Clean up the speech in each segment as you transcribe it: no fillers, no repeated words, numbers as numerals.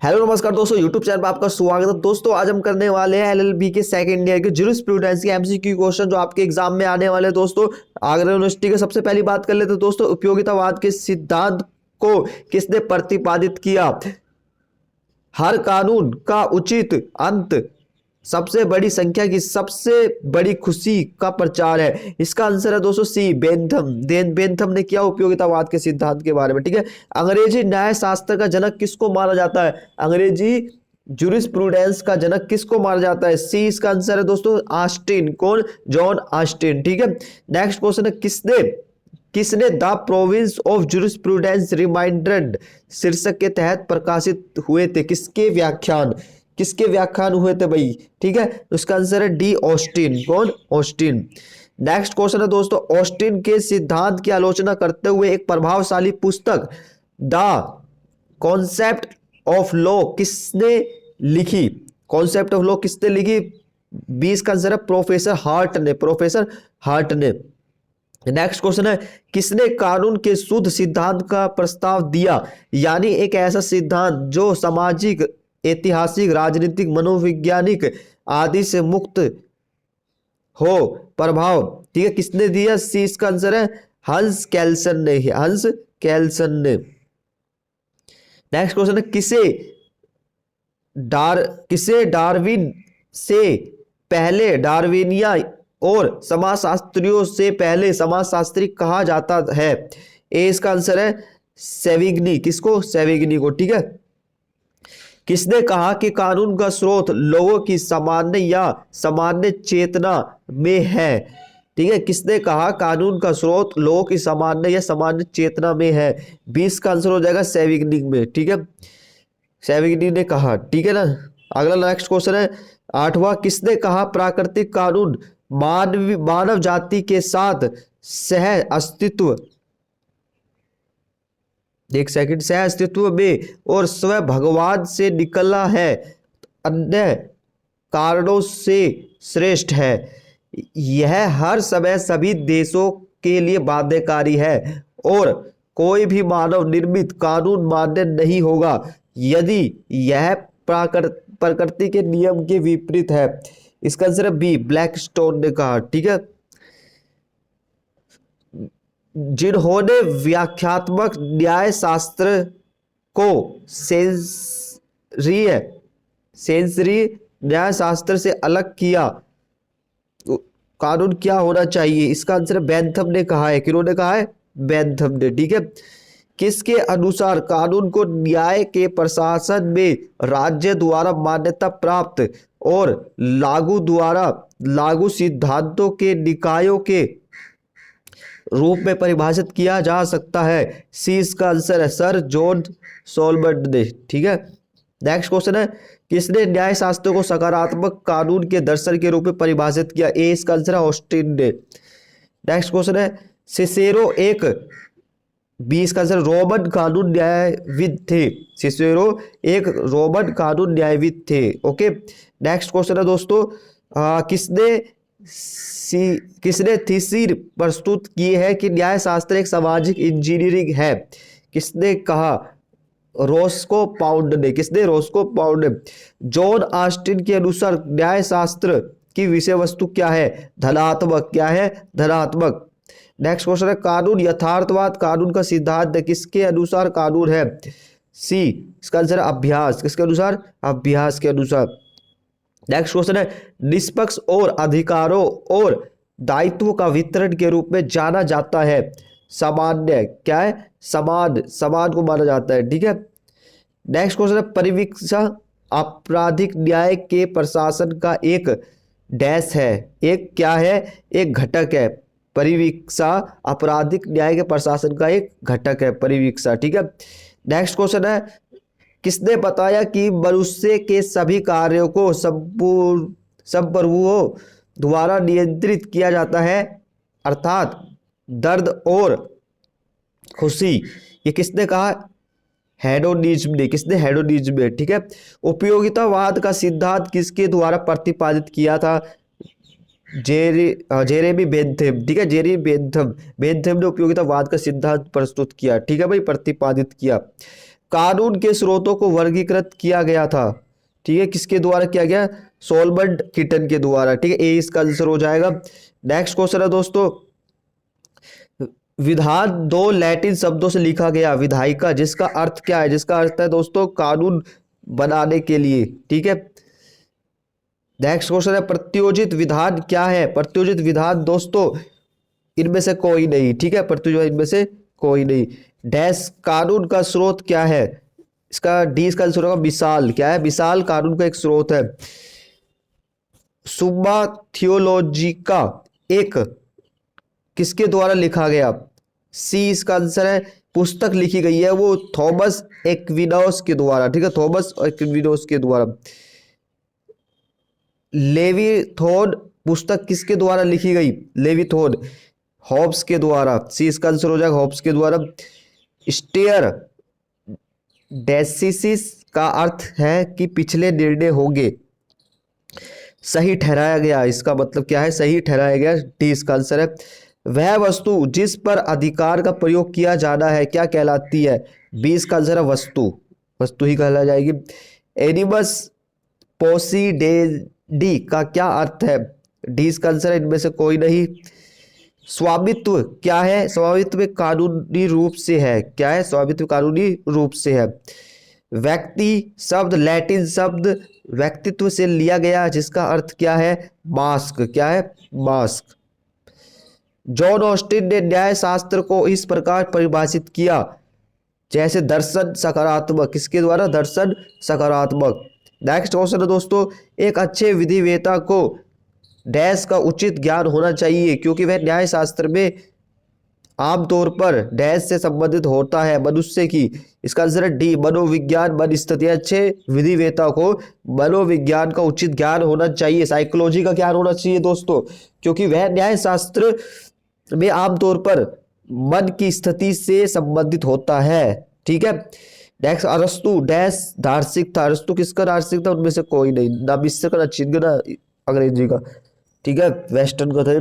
Hello नमस्कार दोस्तों, YouTube channel पर आपका स्वागत है। दोस्तों आज हम करने वाले हैं एलएलबी के सेकंड ईयर के ज्यूरिस्प्रूडेंस के एमसीक्यू क्वेश्चन जो आपके एग्जाम में आने वाले हैं। दोस्तों आगरा यूनिवर्सिटी के सबसे पहली बात कर लेते हैं। दोस्तों उपयोगितावाद के सिद्धांत को किसने प्रतिपादित किया? हर कानून का उचित अंत सबसे बड़ी संख्या की सबसे बड़ी खुशी का प्रचार है। इसका आंसर है दोस्तों सी, बेंथम। बेंथम ने किया उपयोगितावाद के सिद्धांत के बारे में। ठीक है, अंग्रेजी न्याय शास्त्र का जनक किसको माना जाता है? अंग्रेजी ज्यूरिस्प्रूडेंस का जनक किसको माना जाता है? सी इसका आंसर है दोस्तों ऑस्टिन। कौन? John Austin. ठीक है, नेक्स्ट क्वेश्चन है किसने किसने द प्रोविंस ऑफ ज्यूरिस्प्रूडेंस रिमाइंडर्ड शीर्षक के तहत प्रकाशित हुए थे? किसके व्याख्यान हुए थे भाई? ठीक है, तो इसका आंसर है डी, ऑस्टिन। कौन? ऑस्टिन। नेक्स्ट क्वेश्चन है दोस्तों, ऑस्टिन के सिद्धांत की आलोचना करते हुए एक प्रभावशाली पुस्तक द कॉन्सेप्ट ऑफ लॉ किसने लिखी? कॉन्सेप्ट ऑफ लॉ किसने लिखी? 20 का आंसर है प्रोफेसर हार्ट ने। नेक्स्ट क्वेश्चन है किसने कानून के शुद्ध सिद्धांत का प्रस्ताव दिया? यानी एक ऐसा सिद्धांत जो सामाजिक, ऐतिहासिक, राजनीतिक, मनोवैज्ञानिक आदि से मुक्त हो प्रभाव। ठीक है, किसने दिया? सी इसका आंसर है हंस कैल्सन ने। नेक्स्ट क्वेश्चन है किसे डार्विन से पहले डार्विनिया और समाजशास्त्रियों से पहले समाजशास्त्री कहा जाता है? ए इसका आंसर है सेविग्नी। किसको? सेविग्नी को। ठीक है, किसने कहा कि कानून का स्रोत लोगों की सामान्य या सामान्य चेतना में है? ठीक है, किसने कहा कानून का स्रोत लोगों की सामान्य या सामान्य चेतना में है? 20 का आंसर हो जाएगा सेविग्नी में। ठीक है, सेविग्नी ने कहा। ठीक है ना। अगला नेक्स्ट क्वेश्चन है 8वां, किसने कहा प्राकृतिक कानून मानव जाति के साथ सह अस्तित्व में और स्वयं भगवान से निकला है, अन्य कारणों से श्रेष्ठ है। यह हर समय सभी देशों के लिए बाध्यकारी है और कोई भी मानव निर्मित कानून मान्य नहीं होगा यदि यह प्रकृति के नियम के विपरीत है। इसका आंसर है बी, ब्लैकस्टोन ने कहा। ठीक है, जिन्होंने व्याख्यात्मक न्याय शास्त्र को सेंसरी न्याय शास्त्र से अलग किया, तो कानून क्या होना चाहिए? इसका आंसर बेंथम ने कहा है। किन्होंने कहा है? बेंथम ने। ठीक है, किसके अनुसार कानून को न्याय के प्रशासन में राज्य द्वारा मान्यता प्राप्त और लागू सिद्धांतों के निकायों के रूप में परिभाषित किया जा सकता है? सी इसका आंसर है सर जॉन सोलबर्ट ने। ठीक है, नेक्स्ट क्वेश्चन है किसने न्याय शास्त्र को सकारात्मक कानून के दर्शन के रूप में परिभाषित किया? ए इसका आंसर है ऑस्टिन ने। नेक्स्ट क्वेश्चन है सिसेरो एक 20 का आंसर रोमन कानून न्यायविद थे। सिसेरो एक रोमन कानून न्यायविद थे। ओके, नेक्स्ट क्वेश्चन है दोस्तों किसने थीसिस प्रस्तुत की है कि न्याय शास्त्र एक सामाजिक इंजीनियरिंग है? किसने कहा? रोस्को पाउंड ने। किसने? रोस्को पाउंड ने। जॉन ऑस्टिन के अनुसार न्याय शास्त्र की विषय वस्तु क्या है? धनात्मक। क्या है? धनात्मक। नेक्स्ट क्वेश्चन है कानून यथार्थवाद कानून का सिद्धांत किसके अनुसार कानून है? सी इसका आंसर है अभ्यास। किसके अनुसार? अभ्यास के अनुसार। नेक्स्ट क्वेश्चन है निष्पक्ष और अधिकारों और दायित्वों का वितरण के रूप में जाना जाता है सामान्य। क्या है? समान को माना जाता है। ठीक है, नेक्स्ट क्वेश्चन है परिवीक्षा आपराधिक न्याय के प्रशासन का एक डैश है। एक क्या है? एक घटक है। परिवीक्षा आपराधिक न्याय के प्रशासन का एक घटक है परिवीक्षा। ठीक है, नेक्स्ट क्वेश्चन है किसने बताया कि मनुष्य के सभी कार्यों को संप्रभुओं द्वारा नियंत्रित किया जाता है, अर्थात दर्द और खुशी? ये किसने कहा? हेडोनिज्म ने। किसने? हेडोनिज्म ने। ठीक है, उपयोगितावाद का सिद्धांत किसके द्वारा प्रतिपादित किया था? Jeremy Bentham. ठीक है, जेरेमी बेंथम ने उपयोगितावाद का सिद्धांत प्रस्तुत किया। ठीक है भाई, प्रतिपादित किया। कानून के स्रोतों को वर्गीकृत किया गया था, ठीक है, किसके द्वारा किया गया? सोलबर्ट किटन के द्वारा, ठीक है, ए इसका आंसर हो जाएगा। नेक्स्ट क्वेश्चन है दोस्तों, विधान दो लैटिन शब्दों से लिखा गया विधायिका, जिसका अर्थ क्या है? जिसका अर्थ है दोस्तों कानून बनाने के लिए, ठीक है। नेक्स्ट क्वेश्चन है, प्रत्योजित विधान क्या है? प्रत्योजित विधान दोस्तों इनमें से कोई नहीं, ठीक है, प्रत्योजित इनमें से कोई नहीं। डैश कानून का स्रोत क्या है? इसका डी इसका आंसर होगा मिसाल। क्या है? मिसाल कानून का एक स्रोत है। सुम्मा थियोलॉजिका एक किसके द्वारा लिखा गया? सी इसका आंसर है। पुस्तक लिखी गई है वो थॉमस एक्विनोस के द्वारा, ठीक है, थॉमस एक्विनोस के द्वारा। लेविथोन पुस्तक किसके द्वारा लिखी गई? लेविथोन हॉब्स के द्वारा। सी इसका आंसर हो जाएगा हॉब्स के द्वारा। स्टेयर डेसिसिस का अर्थ है कि पिछले निर्णय होंगे, सही ठहराया गया, इसका मतलब क्या है? सही ठहराया गया, डी इसका आंसर है। वह वस्तु जिस पर अधिकार का प्रयोग किया जाना है क्या कहलाती है? बी इसका आंसर है वस्तु, वस्तु ही कहला जाएगी। एनिमस पोसीडेंडी का क्या अर्थ है? डी इसका आंसर है इनमें से कोई नहीं। स्वामित्व क्या है? स्वामित्व कानूनी रूप से है। क्या है? स्वामित्व कानूनी रूप से है। व्यक्ति शब्द लैटिन शब्द व्यक्तित्व से लिया गया, जिसका अर्थ क्या है? मास्क। क्या है? मास्क। जॉन ऑस्टिन ने न्याय शास्त्र को इस प्रकार परिभाषित किया जैसे दर्शन सकारात्मक, किसके द्वारा? दर्शन सकारात्मक। नेक्स्ट क्वेश्चन है दोस्तों, एक अच्छे विधिवेता को डैश का उचित ज्ञान होना चाहिए क्योंकि वह न्याय शास्त्र में आमतौर पर डैश से संबंधित होता है मनुष्य की। इसका आंसर है डी मनोविज्ञान मन स्थिति। अच्छे विधिवेता को मनोविज्ञान का उचित ज्ञान होना चाहिए, साइकोलॉजी का ज्ञान होना चाहिए दोस्तों, क्योंकि वह न्याय शास्त्र में आमतौर पर मन की स्थिति से संबंधित होता है, ठीक है। नेक्स्ट, अरस्तु डैश दार्शनिक था। अरस्तु किसका दार्शनिक था? उनमें से कोई नहीं, ना मिस्र का ना चीन का ना अंग्रेजी का, ठीक है, वेस्टर्न का था।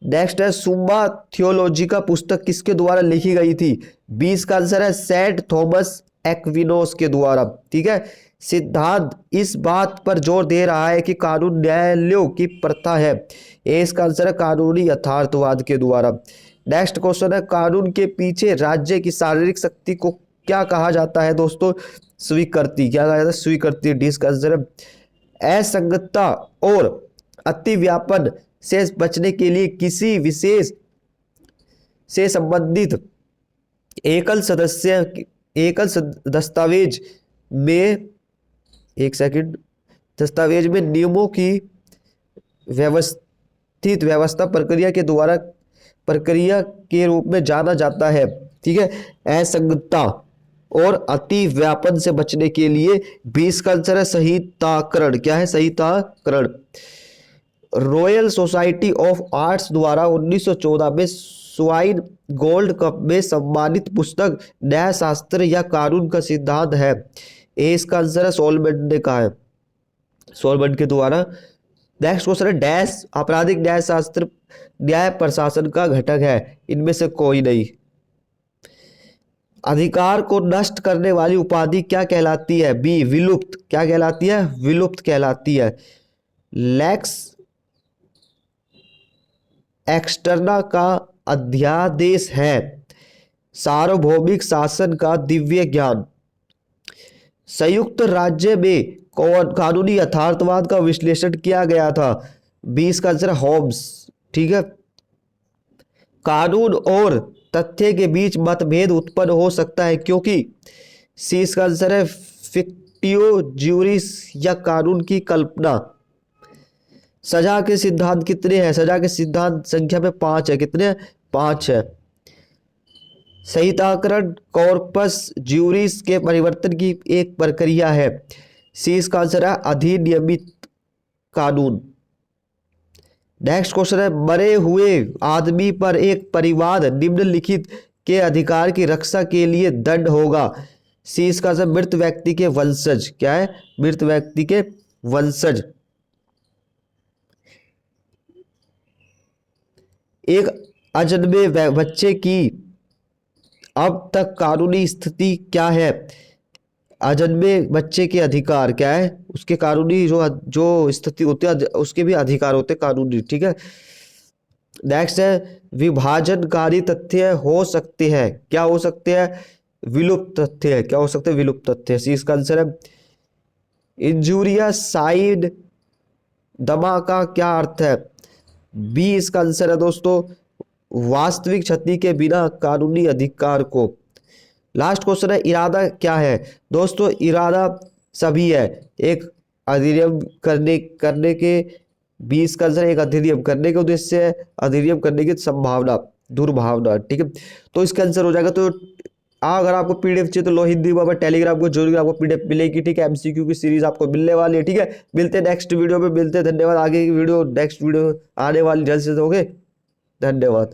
नेक्स्ट है, सुम्मा थियोलॉजी का पुस्तक किसके द्वारा लिखी गई थी? 20 का आंसर है सेंट थॉमस एक्विनोस के द्वारा, ठीक है। सिद्धांत इस बात पर जोर दे रहा है कि कानून न्यायालयों की प्रथा है। ए इसका आंसर है कानूनी यथार्थवाद के द्वारा। नेक्स्ट क्वेश्चन है, कानून के पीछे राज्य की शारीरिक शक्ति को क्या कहा जाता है दोस्तों? स्वीकृति। क्या कहा जाता है? स्वीकृति। डी इसका आंसर है। असंगतता और अतिव्यापन से बचने के लिए किसी विशेष से संबंधित एकल दस्तावेज में, एक सेकंड, दस्तावेज में नियमों की व्यवस्थित व्यवस्था प्रक्रिया के रूप में जाना जाता है, ठीक है। असंगतता और अति व्यापन से बचने के लिए 20 का आंसर है संहिताकरण। क्या है? संहिताकरण। रॉयल सोसाइटी ऑफ आर्ट्स द्वारा 1914 में स्वाइन गोल्ड कप में सम्मानित पुस्तक न्याय शास्त्र या कानून का सिद्धांत है। ए इसका आंसर है सोलबर्ट ने कहा है, सोलबर्ट के द्वारा। नेक्स्ट क्वेश्चन है, डैश आपराधिक न्याय शास्त्र न्याय प्रशासन का घटक है, इनमें से कोई नहीं। अधिकार को नष्ट करने वाली उपाधि क्या कहलाती है? बी विलुप्त। क्या कहलाती है? विलुप्त कहलाती है। लेक्स एक्सटर्ना का अध्यादेश है सार्वभौमिक शासन का दिव्य ज्ञान। संयुक्त राज्य में कानूनी यथार्थवाद का विश्लेषण किया गया था। 20 का आंसर होम्स, ठीक है। कानून और तथ्य के बीच मतभेद उत्पन्न हो सकता है क्योंकि सी इसका आंसर है फिक्टियो ज्यूरिस या कानून की कल्पना। सजा के सिद्धांत कितने हैं? सजा के सिद्धांत संख्या में 5 है। कितने? 5 है। संहिताकरण कॉर्पस ज्यूरिस के परिवर्तन की एक प्रक्रिया है। सी इसका आंसर है अधिनियमित कानून। नेक्स्ट क्वेश्चन है, मरे हुए आदमी पर एक परिवाद निम्नलिखित के अधिकार की रक्षा के लिए दंड होगा। सी इसका आंसर मृत व्यक्ति के वंशज। क्या है? मृत व्यक्ति के वंशज। एक अजन्मे बच्चे की अब तक कानूनी स्थिति क्या है? अजन्मे बच्चे के अधिकार क्या है, उसके कानूनी जो स्थिति होती है उसके भी अधिकार होते हैं कानूनी, ठीक है। नेक्स्ट है विभाजनकारी तथ्य हो सकते हैं, क्या हो सकते हैं, विलुप्त तथ्य है, क्या हो सकते हैं, विलुप्त तथ्य। सी इसका आंसर है। इंजूरियस साइड दमा का क्या अर्थ है, बी इसका आंसर है दोस्तों, वास्तविक क्षति के बिना कानूनी अधिकार को। लास्ट क्वेश्चन है इरादा क्या है, दोस्तों इरादा सभी है, एक अधिनियम करने करने के, 20 का आंसर एक अधिनियम करने के उद्देश्य से है, अधिनियम करने की संभावना, दुर्भावना, ठीक है। तो इसका आंसर हो जाएगा। तो अगर आपको पीडीएफ चाहिए तो लो हिंदी में टेलीग्राम को जरूर आपको पीडीएफ मिलेगी, ठीक है। एमसीक्यू की सीरीज आपको मिलने वाली है, ठीक है। मिलते हैं नेक्स्ट वीडियो में, मिलते हैं, धन्यवाद। आगे की वीडियो नेक्स्ट वीडियो आने वाली जल्द से होगे, धन्यवाद।